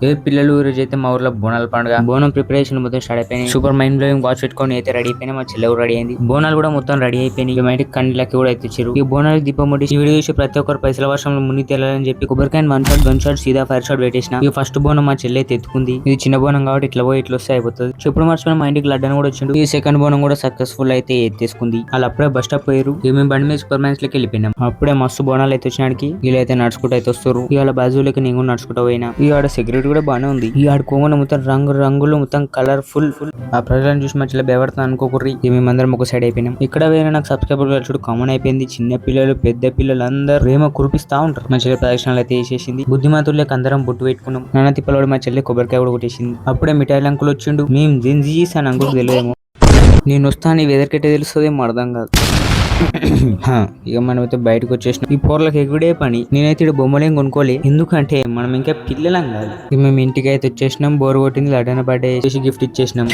ఏ పిల్లలు ఈ రోజు అయితే మా ఊర్లో బోనాల పండుగ బోనం ప్రిపరేషన్ మొత్తం స్టార్ట్ అయిపోయినాయి. సూపర్ మైండ్ బ్లోయింగ్ వాచ్ పెట్టుకొని అయితే రెడీ అయిపోయినా. మా చెల్లెవు రెడీ అయింది. బోనాలు కూడా మొత్తం రెడీ అయిపోయినాయి. మా ఇంటికి కండ్లకి కూడా అయితే ఇచ్చారు. ఈ బోనాలు దీపం ముట్టి ఈ వీడియో చూసి ప్రతి ఒక్కరు పైసల వర్షంలో ముని తేలాలని చెప్పి కొబ్బరికాయ 1 షాట్ గన్ షాట్ సీదా ఫైర్ షాట్ పెట్టేసిన. ఈ ఫస్ట్ బోనం మా చెల్లె అయితే ఎత్తుకుంది. ఇది చిన్న బోనం కాబట్టి ఇట్లా పోయి ఇట్లా వస్తే అయిపోతుంది. చెప్పుడు మర్చిపోయిన మా ఇంటికి లడ్డన్ కూడా వచ్చిండు. ఈ సెకండ్ బోనం కూడా సక్సెస్ఫుల్ అయితే ఎత్తేసుకుంది. వాళ్ళు అప్పుడే బస్ స్టాప్ పోయారు. మేము బండి మీద సూపర్ మ్యాన్స్ లకి వెళ్ళిపోయినాం. అప్పుడే మస్తు బోనాలు అయితే వచ్చినాడికి వీళ్ళైతే నడుచుకుంటూ అయితే వస్తారు. ఇవాళ బాజులకి నేను కూడా నడుచుకుంటూ పోయినా. ఈ ఆడ సెక్యూరిటీ కూడా బాగానే ఉంది. ఈ ఆడ కోమన మొత్తం రంగు రంగులు మొత్తం కలర్ఫుల్. ఆ ప్రజలను చూసి మంచిగా బెవడతా అనుకోకుర్రి. మేమందరం ఒక సైడ్ అయిపోయినాం. ఇక్కడ వేరే నాకు సబ్స్క్రైబర్ చూడు కామన్ అయిపోయింది. చిన్న పిల్లలు పెద్ద పిల్లలు అందరూ ప్రేమ కురిపిస్తా ఉంటారు. మా చెల్లె ప్రదక్షిణాలు అయితే వేసేసింది. బుద్ధిమంతులకి అందరం బొట్టు పెట్టుకున్నాం. నాన్న తిప్పలోడు మా చెల్లె కొబ్బరికాయ కూడా కొట్టేసింది. అప్పుడే మిఠాయిల అంకుల్ వచ్చిండు. మేము జిన్జీస్ అని అంకుల్ తెలియదేమో. నేను వస్తాను వెదర్కెట్టే తెలుస్తుంది అర్థం కాదు. ఇక మనమైతే బయటకు వచ్చేసినాం. ఈ పోర్లకు ఎగుడే పని. నేనైతే ఇక్కడ బొమ్మలేం కొనుక్కోలే. ఎందుకంటే మనం ఇంకా పిల్లలం కాదు. మేము ఇంటికి అయితే వచ్చేసినాం. బోర్ కొట్టింది. లడ్డన బర్త్డే చేసి గిఫ్ట్ ఇచ్చేసినాం.